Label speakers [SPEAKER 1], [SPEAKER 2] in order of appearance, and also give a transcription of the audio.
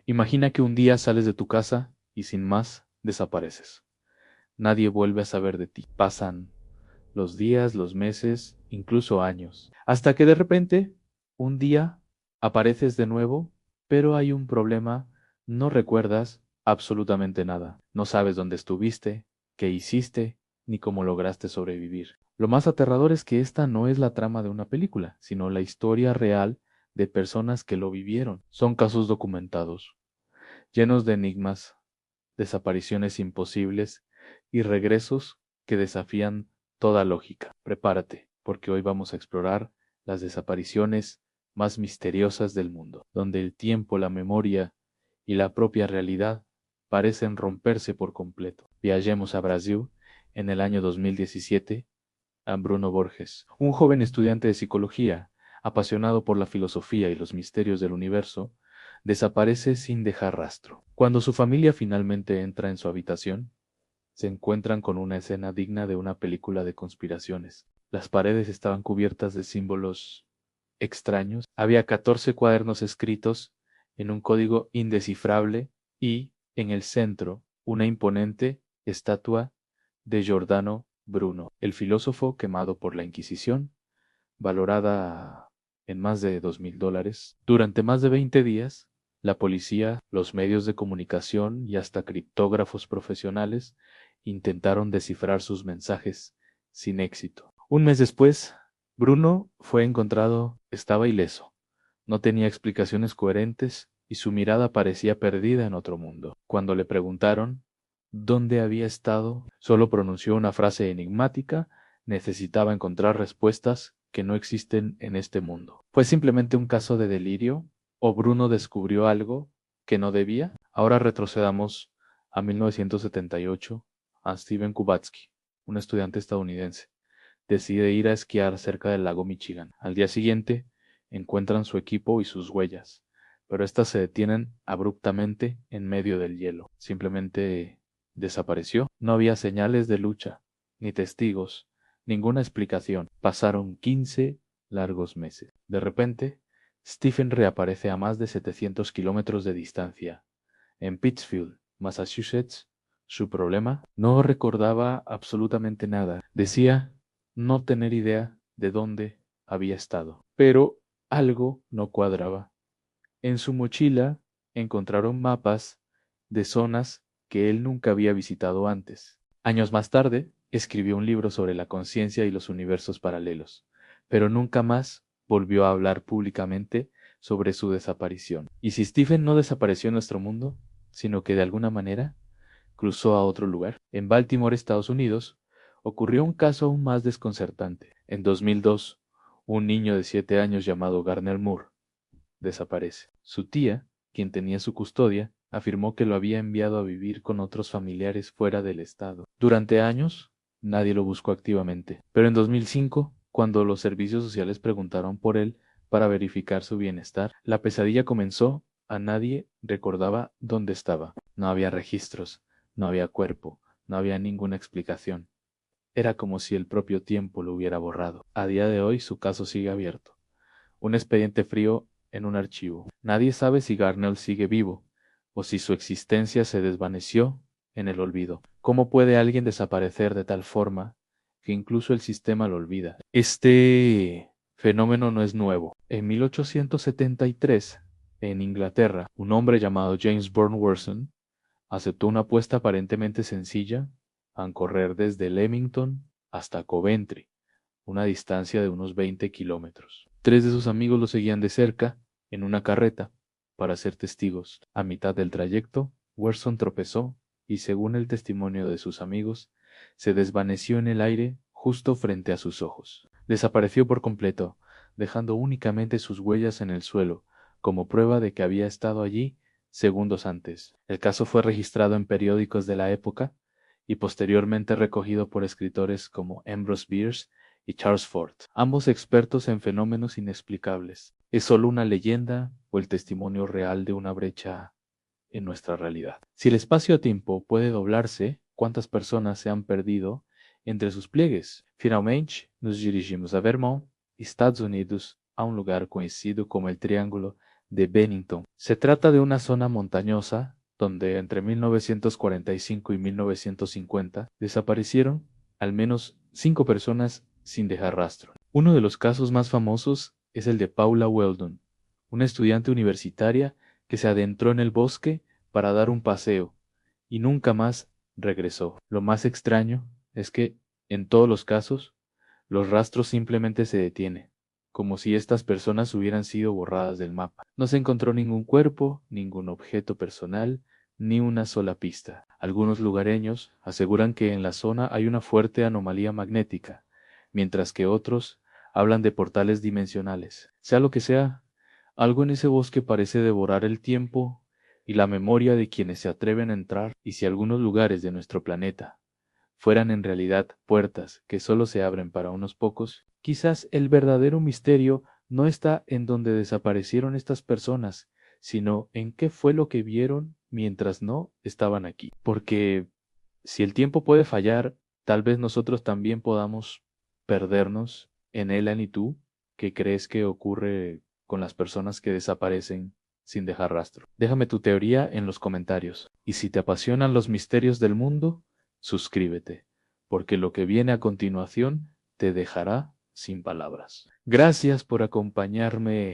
[SPEAKER 1] Imagina que un día sales de tu casa y sin más desapareces. Nadie vuelve a saber de ti. Pasan los días, los meses, incluso años, hasta que de repente, un día, apareces de nuevo, pero hay un problema, no recuerdas absolutamente nada. No sabes dónde estuviste, qué hiciste, ni cómo lograste sobrevivir. Lo más aterrador es que esta no es la trama de una película, sino la historia real de personas que lo vivieron. Son casos documentados, llenos de enigmas, desapariciones imposibles y regresos que desafían toda lógica. Prepárate, porque hoy vamos a explorar las desapariciones más misteriosas del mundo, donde el tiempo, la memoria y la propia realidad parecen romperse por completo. Viajemos a Brasil en el año 2017 a Bruno Borges, un joven estudiante de psicología, apasionado por la filosofía y los misterios del universo, desaparece sin dejar rastro. Cuando su familia finalmente entra en su habitación, se encuentran con una escena digna de una película de conspiraciones. Las paredes estaban cubiertas de símbolos extraños. Había 14 cuadernos escritos en un código indescifrable y, en el centro, una imponente estatua de Giordano Bruno, el filósofo quemado por la Inquisición, valorada en más de $2.000. Durante más de 20 días, la policía, los medios de comunicación y hasta criptógrafos profesionales intentaron descifrar sus mensajes sin éxito. Un mes después, Bruno fue encontrado, estaba ileso, no tenía explicaciones coherentes y su mirada parecía perdida en otro mundo. Cuando le preguntaron dónde había estado, solo pronunció una frase enigmática: necesitaba encontrar respuestas que no existen en este mundo. ¿Fue simplemente un caso de delirio o Bruno descubrió algo que no debía? Ahora retrocedamos a 1978, a Steven Kubatsky, un estudiante estadounidense. Decide ir a esquiar cerca del lago Michigan. Al día siguiente, encuentran su equipo y sus huellas, pero éstas se detienen abruptamente en medio del hielo. Simplemente desapareció. No había señales de lucha, ni testigos, ninguna explicación. Pasaron 15 largos meses. De repente, Stephen reaparece a más de 700 kilómetros de distancia, en Pittsfield, Massachusetts. Su problema: no recordaba absolutamente nada. Decía no tener idea de dónde había estado. Pero algo no cuadraba. En su mochila encontraron mapas de zonas que él nunca había visitado antes. Años más tarde, escribió un libro sobre la conciencia y los universos paralelos, pero nunca más volvió a hablar públicamente sobre su desaparición. ¿Y si Stephen no desapareció en nuestro mundo, sino que de alguna manera cruzó a otro lugar? En Baltimore, Estados Unidos, ocurrió un caso aún más desconcertante. En 2002, un niño de 7 años llamado Garner Moore desaparece. Su tía, quien tenía su custodia, afirmó que lo había enviado a vivir con otros familiares fuera del estado. Durante años, nadie lo buscó activamente, pero en 2005, cuando los servicios sociales preguntaron por él para verificar su bienestar, la pesadilla comenzó. A nadie recordaba dónde estaba. No había registros, no había cuerpo, no había ninguna explicación. Era como si el propio tiempo lo hubiera borrado. A día de hoy su caso sigue abierto, un expediente frío en un archivo. Nadie sabe si Garnell sigue vivo o si su existencia se desvaneció en el olvido. ¿Cómo puede alguien desaparecer de tal forma que incluso el sistema lo olvida? Este fenómeno no es nuevo. En 1873, en Inglaterra, un hombre llamado James Bourne Wilson aceptó una apuesta aparentemente sencilla a correr desde Leamington hasta Coventry, una distancia de unos 20 kilómetros. Tres de sus amigos lo seguían de cerca, en una carreta, para ser testigos. A mitad del trayecto, Werson tropezó y, según el testimonio de sus amigos, se desvaneció en el aire justo frente a sus ojos. Desapareció por completo, dejando únicamente sus huellas en el suelo, como prueba de que había estado allí segundos antes. El caso fue registrado en periódicos de la época y posteriormente recogido por escritores como Ambrose Bierce y Charles Ford, ambos expertos en fenómenos inexplicables. ¿Es solo una leyenda o el testimonio real de una brecha en nuestra realidad? Si el espacio-tiempo puede doblarse, ¿cuántas personas se han perdido entre sus pliegues? Finalmente, nos dirigimos a Vermont, Estados Unidos, a un lugar conhecido como el Triángulo de Bennington. Se trata de una zona montañosa donde entre 1945 y 1950 desaparecieron al menos 5 personas sin dejar rastro. Uno de los casos más famosos es el de Paula Weldon, una estudiante universitaria que se adentró en el bosque para dar un paseo y nunca más regresó. Lo más extraño es que, en todos los casos, los rastros simplemente se detienen, como si estas personas hubieran sido borradas del mapa. No se encontró ningún cuerpo, ningún objeto personal, ni una sola pista. Algunos lugareños aseguran que en la zona hay una fuerte anomalía magnética, mientras que otros hablan de portales dimensionales. Sea lo que sea, algo en ese bosque parece devorar el tiempo y la memoria de quienes se atreven a entrar, y si algunos lugares de nuestro planeta fueran en realidad puertas que solo se abren para unos pocos, quizás el verdadero misterio no está en donde desaparecieron estas personas, sino en qué fue lo que vieron mientras no estaban aquí. Porque si el tiempo puede fallar, tal vez nosotros también podamos perdernos en Elan y tú, que crees que ocurre con las personas que desaparecen sin dejar rastro. Déjame tu teoría en los comentarios. Y si te apasionan los misterios del mundo, suscríbete, porque lo que viene a continuación te dejará sin palabras. Gracias por acompañarme